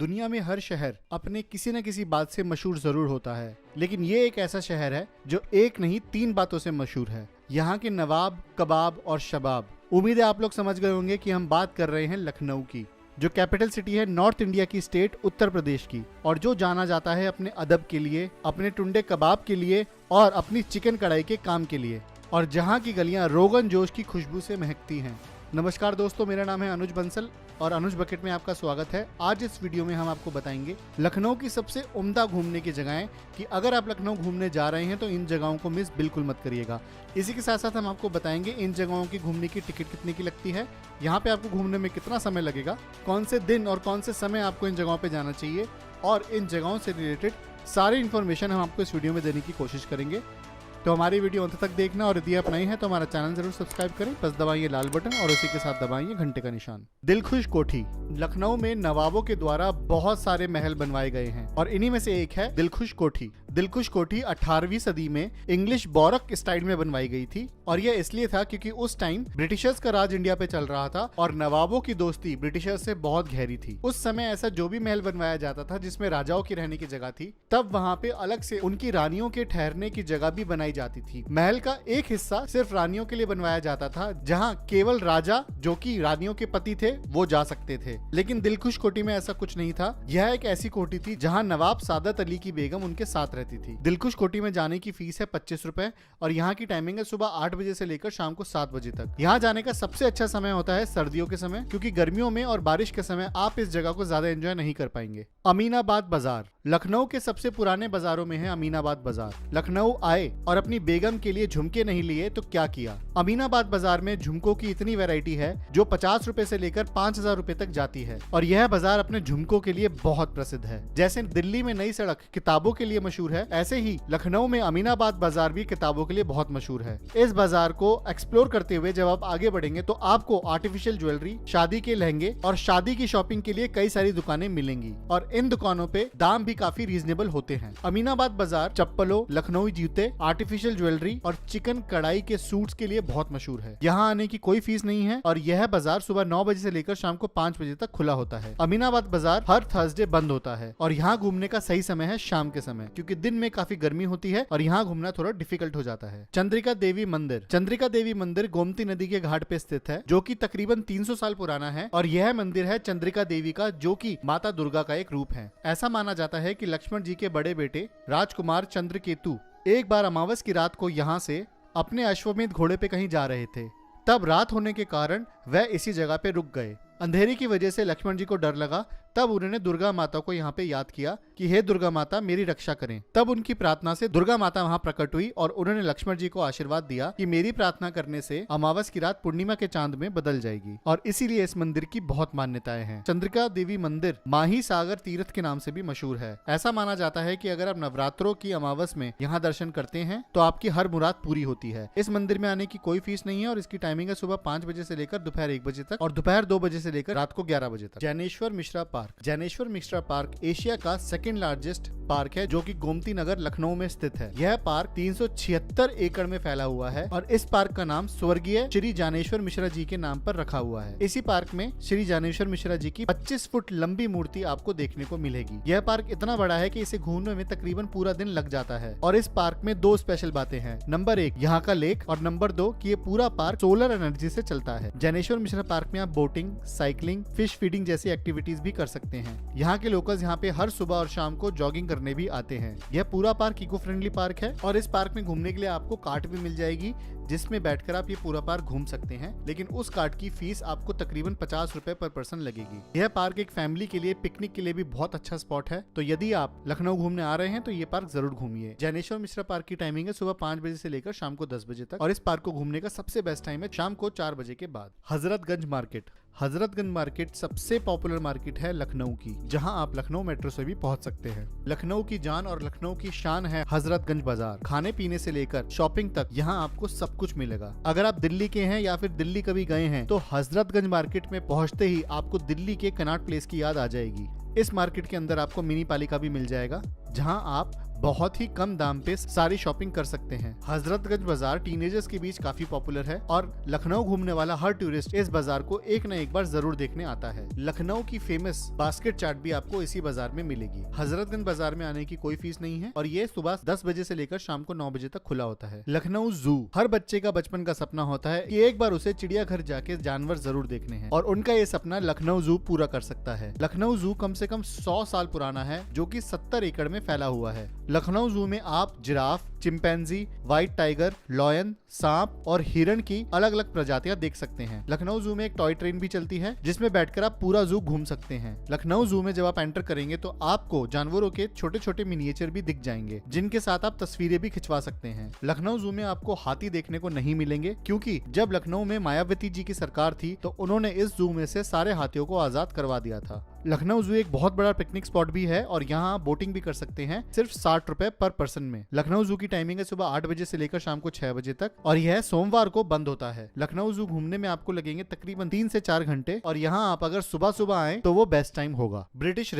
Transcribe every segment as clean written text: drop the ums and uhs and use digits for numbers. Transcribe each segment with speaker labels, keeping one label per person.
Speaker 1: दुनिया में हर शहर अपने किसी न किसी बात से मशहूर जरूर होता है, लेकिन ये एक ऐसा शहर है जो एक नहीं 3 बातों से मशहूर है। यहाँ के नवाब, कबाब और शबाब। उम्मीद है आप लोग समझ गए होंगे कि हम बात कर रहे हैं लखनऊ की, जो कैपिटल सिटी है नॉर्थ इंडिया की स्टेट उत्तर प्रदेश की, और जो जाना जाता है अपने अदब के लिए, अपने टुंडे कबाब के लिए और अपनी चिकन कढ़ाई के काम के लिए, और जहाँ की गलियाँ रोगन जोश की खुशबू से महकती हैं। नमस्कार दोस्तों, मेरा नाम है अनुज बंसल और अनुज बकेट में आपका स्वागत है। आज इस वीडियो में हम आपको बताएंगे लखनऊ की सबसे उम्दा घूमने की जगहें, कि अगर आप लखनऊ घूमने जा रहे हैं तो इन जगहों को मिस बिल्कुल मत करिएगा। इसी के साथ साथ हम आपको बताएंगे इन जगहों की घूमने की टिकट कितने की लगती है, यहाँ पे आपको घूमने में कितना समय लगेगा, कौन से दिन और कौन से समय आपको इन जगहों पे जाना चाहिए, और इन जगहों से रिलेटेड सारी इन्फॉर्मेशन हम आपको इस वीडियो में देने की कोशिश करेंगे। तो हमारी वीडियो अंत तक देखना, और यदि आप नए हैं तो हमारा चैनल जरूर सब्सक्राइब करें। बस दबाइए लाल बटन और उसी के साथ दबाइए घंटे का निशान। दिलखुश कोठी। लखनऊ में नवाबों के द्वारा बहुत सारे महल बनवाए गए हैं और इन्हीं में से एक है दिलखुश कोठी। दिलखुश कोठी 18वीं सदी में इंग्लिश बॉरक स्टाइल में बनवाई गई थी, और यह इसलिए था क्योंकि उस टाइम ब्रिटिशर्स का राज इंडिया पे चल रहा था और नवाबों की दोस्ती ब्रिटिशर्स से बहुत गहरी थी। उस समय ऐसा जो भी महल बनवाया जाता था जिसमें राजाओं की रहने की जगह थी, तब वहाँ पे अलग से उनकी रानियों के ठहरने की जगह भी बनाई जाती थी। महल का एक हिस्सा सिर्फ रानियों के लिए बनवाया जाता था, जहाँ केवल राजा जो कि रानियों के पति थे वो जा सकते थे। लेकिन दिलखुश कोठी में ऐसा कुछ नहीं था। यह एक ऐसी कोठी थी जहाँ नवाब सादत अली की बेगम उनके साथ रहती थी। दिलखुश कोठी में जाने की फीस है 25 रुपए, और यहाँ की टाइमिंग है सुबह 8 बजे से लेकर शाम को 7 बजे तक। यहाँ जाने का सबसे अच्छा समय होता है सर्दियों के समय, क्योंकि गर्मियों में और बारिश के समय आप इस जगह को ज्यादा एंजॉय नहीं कर पाएंगे। अमीनाबाद बाजार। लखनऊ के सबसे पुराने बाजारों में है अमीनाबाद बाजार। लखनऊ आए और अपनी बेगम के लिए झुमके नहीं लिए तो क्या किया। अमीनाबाद बाजार में झुमकों की इतनी वैरायटी है जो 50 रुपए से लेकर 5000 रुपए तक जाती है, और यह बाजार अपने झुमकों के लिए बहुत प्रसिद्ध है। जैसे दिल्ली में नई सड़क किताबों के लिए मशहूर है, ऐसे ही लखनऊ में अमीनाबाद बाजार भी किताबों के लिए बहुत मशहूर है। इस बाजार को एक्सप्लोर करते हुए जब आप आगे बढ़ेंगे तो आपको आर्टिफिशियल ज्वेलरी, शादी के लहंगे और शादी की शॉपिंग के लिए कई सारी दुकानें मिलेंगी, और इन दुकानों पे दाम भी काफी रीजनेबल होते हैं। अमीनाबाद बाजार चप्पलों, लखनऊ जूते, आर्टिफिशियल ज्वेलरी और चिकन कढ़ाई के सूट्स के लिए बहुत मशहूर है। यहाँ आने की कोई फीस नहीं है, और यह बाजार सुबह 9 बजे से लेकर शाम को 5 बजे तक खुला होता है। अमीनाबाद बाजार हर थर्सडे बंद होता है, और यहाँ घूमने का सही समय है शाम के समय, क्योंकि दिन में काफी गर्मी होती है और यहाँ घूमना थोड़ा डिफिकल्ट हो जाता है। चंद्रिका देवी मंदिर। चंद्रिका देवी मंदिर गोमती नदी के घाट पे स्थित है, जो कि तकरीबन 300 साल पुराना है, और यह मंदिर है चंद्रिका देवी का, जो कि माता दुर्गा का एक रूप है। ऐसा माना जाता है कि लक्ष्मण जी के बड़े बेटे राजकुमार चंद्रकेतु एक बार अमावस की रात को यहाँ से अपने अश्वमेध घोड़े पे कहीं जा रहे थे। तब रात होने के कारण वह इसी जगह पे रुक गए। अंधेरे की वजह से लक्ष्मण जी को डर लगा, तब उन्होंने दुर्गा माता को यहाँ पे याद किया कि हे दुर्गा माता मेरी रक्षा करें। तब उनकी प्रार्थना से दुर्गा माता वहाँ प्रकट हुई और उन्होंने लक्ष्मण जी को आशीर्वाद दिया कि मेरी प्रार्थना करने से अमावस की रात पूर्णिमा के चांद में बदल जाएगी, और इसीलिए इस मंदिर की बहुत मान्यताएं हैं। चंद्रिका देवी मंदिर माही सागर तीर्थ के नाम से भी मशहूर है। ऐसा माना जाता है कि अगर आप नवरात्रों की अमावस में यहाँ दर्शन करते हैं तो आपकी हर मुराद पूरी होती है। इस मंदिर में आने की कोई फीस नहीं है, और इसकी टाइमिंग है सुबह 5 बजे से लेकर दोपहर 1 बजे तक, और दोपहर 2 बजे से लेकर रात को 11 बजे तक। Janeshwar Mishra park. Janeshwar Mishra park Asia का सेकंड लार्जेस्ट पार्क है, जो कि गोमती नगर लखनऊ में स्थित है। यह पार्क 376 एकड़ में फैला हुआ है, और इस पार्क का नाम स्वर्गीय श्री ज्ञानेश्वर मिश्रा जी के नाम पर रखा हुआ है। इसी पार्क में श्री ज्ञानेश्वर मिश्रा जी की 25 फुट लंबी मूर्ति आपको देखने को मिलेगी। यह पार्क इतना बड़ा है कि इसे घूमने में तकरीबन पूरा दिन लग जाता है, और इस पार्क में 2 स्पेशल बातें हैं। नंबर 1 यहाँ का लेक, और नंबर 2 कि ये पूरा पार्क सोलर एनर्जी से चलता है। ज्ञानेश्वर मिश्रा पार्क में आप बोटिंग, साइकिलिंग, फिश फीडिंग जैसी एक्टिविटीज भी कर सकते हैं। यहाँ के लोकल्स यहाँ पे हर सुबह और शाम को जॉगिंग करने भी आते हैं। यह पूरा पार्क इको फ्रेंडली पार्क है, और इस पार्क में घूमने के लिए आपको कार्ट भी मिल जाएगी, जिसमें बैठकर आप ये पूरा पार्क घूम सकते हैं। लेकिन उस कार्ट की फीस आपको तकरीबन 50 रुपए पर पर्सन लगेगी। यह पार्क एक फैमिली के लिए, पिकनिक के लिए भी बहुत अच्छा स्पॉट है, तो यदि आप लखनऊ घूमने आ रहे हैं तो ये पार्क जरूर घूमिए। ज्ञानेश्वर मिश्रा पार्क की टाइमिंग है सुबह 5 बजे से लेकर शाम को 10 बजे तक, और इस पार्क को घूमने का सबसे बेस्ट टाइम है शाम को 4 बजे के बाद। हजरतगंज मार्केट। हजरतगंज मार्केट सबसे पॉपुलर मार्केट है लखनऊ की, जहां आप लखनऊ मेट्रो से भी पहुंच सकते हैं। लखनऊ की जान और लखनऊ की शान है हजरतगंज बाजार। खाने पीने से लेकर शॉपिंग तक यहाँ आपको सब कुछ मिलेगा। अगर आप दिल्ली के हैं या फिर दिल्ली कभी गए हैं तो हजरतगंज मार्केट में पहुंचते ही आपको दिल्ली के कनॉट प्लेस की याद आ जाएगी। इस मार्केट के अंदर आपको मिनी पालिका भी मिल जाएगा, जहां आप बहुत ही कम दाम पे सारी शॉपिंग कर सकते हैं। हजरतगंज बाजार टीनेजर्स के बीच काफी पॉपुलर है और लखनऊ घूमने वाला हर टूरिस्ट इस बाजार को एक न एक बार जरूर देखने आता है। लखनऊ की फेमस बास्केट चाट भी आपको इसी बाजार में मिलेगी। हजरतगंज बाजार में आने की कोई फीस नहीं है और ये सुबह 10 बजे से लेकर शाम को 9 बजे तक खुला होता है। लखनऊ जू हर बच्चे का बचपन का सपना होता है कि एक बार उसे चिड़ियाघर जाके जानवर जरूर देखने हैं और उनका ये सपना लखनऊ जू पूरा कर सकता है। लखनऊ जू कम से कम 100 साल पुराना है, जो कि 70 एकड़ में फैला हुआ है। लखनऊ जू में आप giraffe, chimpanzee, white tiger, lion, सांप और हिरण की अलग अलग प्रजातियां देख सकते हैं। लखनऊ जू में एक टॉय ट्रेन भी चलती है जिसमें बैठकर आप पूरा जू घूम सकते हैं। लखनऊ जू में जब आप एंटर करेंगे तो आपको जानवरों के छोटे छोटे मिनिएचर भी दिख जाएंगे, जिनके साथ आप तस्वीरें भी खिंचवा सकते हैं। लखनऊ जू में आपको हाथी देखने को नहीं मिलेंगे, क्योंकि जब लखनऊ में मायावती जी की सरकार थी तो उन्होंने इस जू में से सारे हाथियों को आजाद करवा दिया था। लखनऊ जू एक बहुत बड़ा पिकनिक स्पॉट भी है और यहाँ आप बोटिंग भी कर सकते हैं, सिर्फ 60 रुपए पर पर्सन में। लखनऊ जू की टाइमिंग है सुबह 8 बजे से लेकर शाम को 6 बजे तक और यह सोमवार को बंद होता है। लखनऊ जू घूमने में आपको लगेंगे तकरीबन 3 से 4 घंटे और यहाँ आप अगर सुबह सुबह आए तो वो बेस्ट टाइम होगा। ब्रिटिश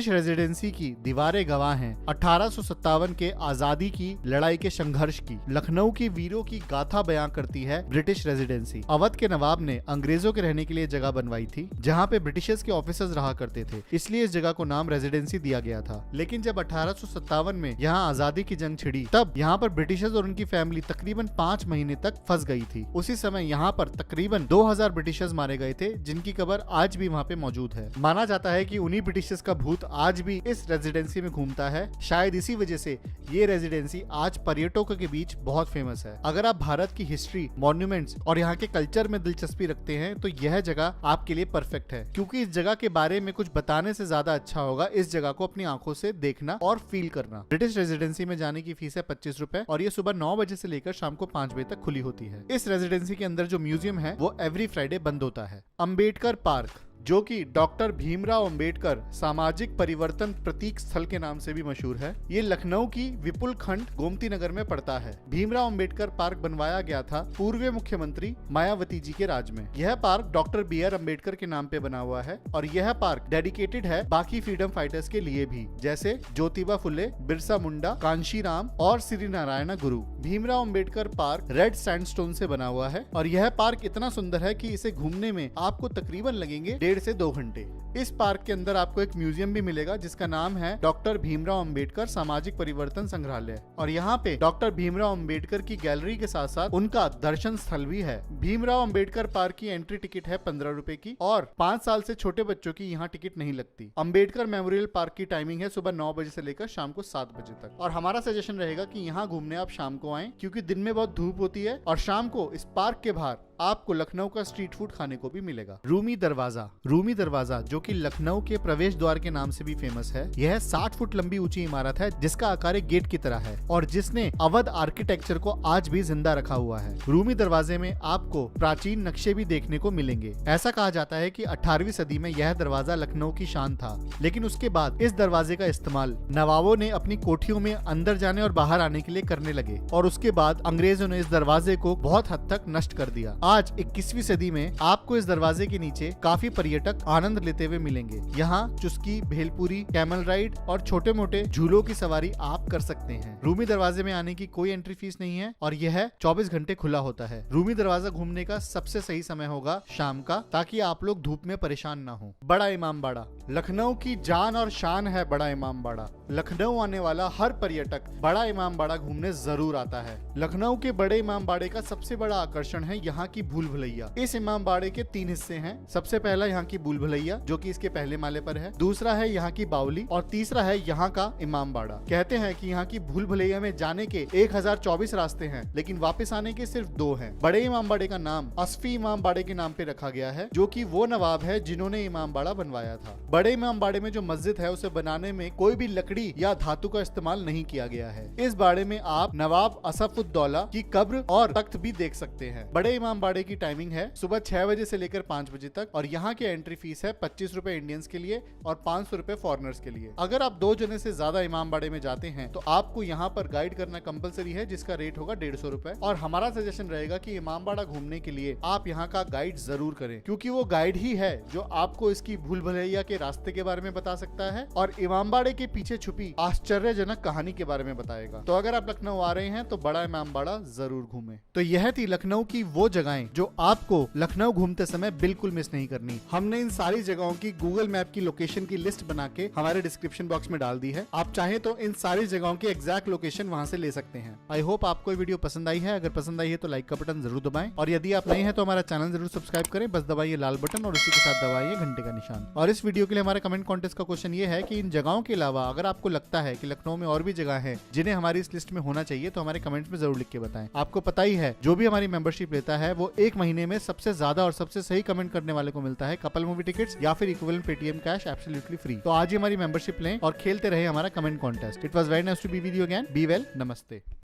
Speaker 1: रेजिडेंसी की दीवारें गवाह हैं 1857 के आजादी की लड़ाई के संघर्ष की। लखनऊ की वीरों की गाथा बयां करती है ब्रिटिश रेजिडेंसी। अवध के नवाब ने अंग्रेजों के रहने के लिए जगह बनवाई थी, जहाँ पे ब्रिटिशर्स के ऑफिसर्स रहा करते थे, इसलिए इस जगह को नाम रेजिडेंसी दिया गया था। लेकिन जब 1857 में यहाँ आजादी की जंग छिड़ी, तब यहाँ पर ब्रिटिशर्स और उनकी फैमिली तकरीबन 5 महीने तक फंस गई थी। उसी समय यहाँ पर तकरीबन 2000 ब्रिटिशर्स मारे गए थे, जिनकी कब्र आज भी वहाँ पे मौजूद है। माना जाता है कि उन्हीं ब्रिटिशर्स का भूत आज भी इस रेजिडेंसी में घूमता है। शायद इसी वजह से ये रेजिडेंसी आज पर्यटकों के बीच बहुत फेमस है। अगर आप भारत की हिस्ट्री, मॉन्यूमेंट्स और यहाँ के कल्चर में दिलचस्पी रखते हैं तो यह जगह आपके लिए परफेक्ट है, क्योंकि इस जगह के बारे में कुछ बताने से ज्यादा अच्छा होगा इस जगह को अपनी आंखों से देखना और फील करना। ब्रिटिश रेजिडेंसी में जाने की फीस है 25 रुपए और ये सुबह 9 बजे से लेकर शाम को 5 बजे तक खुली होती है। इस रेजिडेंसी के अंदर जो म्यूजियम है वो एवरी फ्राइडे बंद होता है। अंबेडकर पार्क, जो कि डॉक्टर भीमराव अंबेडकर सामाजिक परिवर्तन प्रतीक स्थल के नाम से भी मशहूर है, ये लखनऊ की विपुल खंड गोमती नगर में पड़ता है। भीमराव अंबेडकर पार्क बनवाया गया था पूर्व मुख्यमंत्री मायावती जी के राज में। यह पार्क डॉक्टर BR अंबेडकर के नाम पे बना हुआ है और यह पार्क डेडिकेटेड है बाकी फ्रीडम फाइटर्स के लिए भी, जैसे ज्योतिबा फुले, बिरसा मुंडा, कांशीराम और श्री नारायण गुरु। Bhimrao Ambedkar park red sandstone से बना हुआ है और यह पार्क इतना सुंदर है कि इसे घूमने में आपको तकरीबन लगेंगे 1.5 से 2 घंटे। इस पार्क के अंदर आपको एक म्यूजियम भी मिलेगा जिसका नाम है डॉक्टर भीमराव अंबेडकर सामाजिक परिवर्तन संग्रहालय और यहाँ पे डॉक्टर भीमराव अंबेडकर की गैलरी के साथ साथ उनका दर्शन स्थल भी है। भीमराव अंबेडकर पार्क की एंट्री टिकट है 15 रुपए की और 5 साल से छोटे बच्चों की यहाँ टिकट नहीं लगती। अंबेडकर मेमोरियल पार्क की टाइमिंग है सुबह 9 बजे से लेकर शाम को 7 बजे तक और हमारा सजेशन रहेगा कि यहाँ घूमने आप शाम को आएं, क्योंकि दिन में बहुत धूप होती है और शाम को इस पार्क के बाहर आपको लखनऊ का स्ट्रीट फूड खाने को भी मिलेगा। रूमी दरवाजा जो कि लखनऊ के प्रवेश द्वार के नाम से भी फेमस है। यह 60 फुट लंबी ऊंची इमारत है जिसका आकार एक गेट की तरह है और जिसने अवध आर्किटेक्चर को आज भी जिंदा रखा हुआ है। रूमी दरवाजे में आपको प्राचीन नक्शे भी देखने को मिलेंगे। ऐसा कहा जाता है कि 18वीं सदी में यह दरवाजा लखनऊ की शान था, लेकिन उसके बाद इस दरवाजे का इस्तेमाल नवाबों ने अपनी कोठियों में अंदर जाने और बाहर आने के लिए करने लगे और उसके बाद अंग्रेजों ने इस दरवाजे को बहुत हद तक नष्ट कर दिया। आज 21वीं सदी में आपको इस दरवाजे के नीचे काफी पर्यटक आनंद लेते हुए मिलेंगे। यहाँ चुस्की, भेलपुरी, कैमल राइड और छोटे मोटे झूलों की सवारी आप कर सकते हैं। रूमी दरवाजे में आने की कोई एंट्री फीस नहीं है और यह 24 घंटे खुला होता है। रूमी दरवाजा घूमने का सबसे सही समय होगा शाम का, ताकि आप लोग धूप में परेशान ना हो। बड़ा इमाम बाड़ा, लखनऊ की जान और शान है बड़ा इमाम बाड़ा। लखनऊ आने वाला हर पर्यटक बड़ा इमाम बाड़ा घूमने जरूर आता है। लखनऊ के बड़े इमाम बाड़े का सबसे बड़ा आकर्षण है यहाँ की भूल भुलैया। इस इमाम बाड़े के 3 हिस्से हैं। सबसे पहला यहाँ की भूल भुलैया जो कि इसके पहले माले पर है, दूसरा है यहाँ की बावली और तीसरा है यहाँ का इमाम बाड़ा। कहते हैं कि यहाँ की भूल भुलैया में जाने के 1024 रास्ते हैं, लेकिन वापस आने के सिर्फ 2 हैं। बड़े इमाम बाड़े का नाम असफी इमाम बाड़े के नाम पे रखा गया है, जो कि वो नवाब है जिन्होंने इमाम बाड़ा बनवाया था। बड़े इमाम बाड़े में जो मस्जिद है उसे बनाने में कोई भी लकड़ी या धातु का इस्तेमाल नहीं किया गया है। इस बाड़े में आप नवाब असफुद्दौला की कब्र और तख्त भी देख सकते हैं। बड़े इमाम इमामबाड़े की टाइमिंग है सुबह 6 बजे से लेकर 5 बजे तक और यहाँ की एंट्री फीस है 25 रुपए इंडियंस के लिए और 500 रुपए फॉरनर्स के लिए। अगर आप 2 जने से ज्यादा इमामबाड़े में जाते हैं तो आपको यहाँ पर गाइड करना कंपलसरी है, जिसका रेट होगा 150 रुपए। और हमारा सजेशन रहेगा कि इमामबाड़ा घूमने के लिए आप यहाँ का गाइड जरूर करें, क्योंकि वो गाइड ही है जो आपको इसकी भूल भुलैया के रास्ते के बारे में बता सकता है और इमामबाड़े के पीछे छुपी आश्चर्यजनक कहानी के बारे में बताएगा। तो अगर आप लखनऊ आ रहे हैं तो बड़ा इमामबाड़ा जरूर घूमें। तो यह थी लखनऊ की वो जगहें जो आपको लखनऊ घूमते समय बिल्कुल मिस नहीं करनी। हमने इन सारी जगहों की गूगल मैप की लोकेशन की लिस्ट बना के हमारे डिस्क्रिप्शन बॉक्स में डाल दी है। आप चाहे तो इन सारी जगहों की एग्जैक्ट लोकेशन वहां से ले सकते हैं। आई होप आपको ये वीडियो पसंद आई है। अगर पसंद आई है तो लाइक का बटन जरूर दबाएं और यदि आप नए हैं तो हमारा चैनल जरूर सब्सक्राइब करें। बस दबाइए लाल बटन और उसी के साथ दबाइए घंटे का निशान। और इस वीडियो के लिए हमारे कमेंट कॉन्टेस्ट का क्वेश्चन ये है कि इन जगहों के अलावा अगर आपको लगता है कि लखनऊ में और भी जगह है जिन्हें हमारी इस लिस्ट में होना चाहिए तो हमारे कमेंट्स में जरूर लिख के बताएं। आपको पता ही है जो भी हमारी मेंबरशिप लेता है वो 1 महीने में सबसे ज्यादा और सबसे सही कमेंट करने वाले को मिलता है कपल मूवी टिकट्स या फिर equivalent Paytm cash absolutely free. तो आज ही हमारी मेंबरशिप लें और खेलते रहे हमारा comment contest. It was very nice to be with you again. Be well, नमस्ते।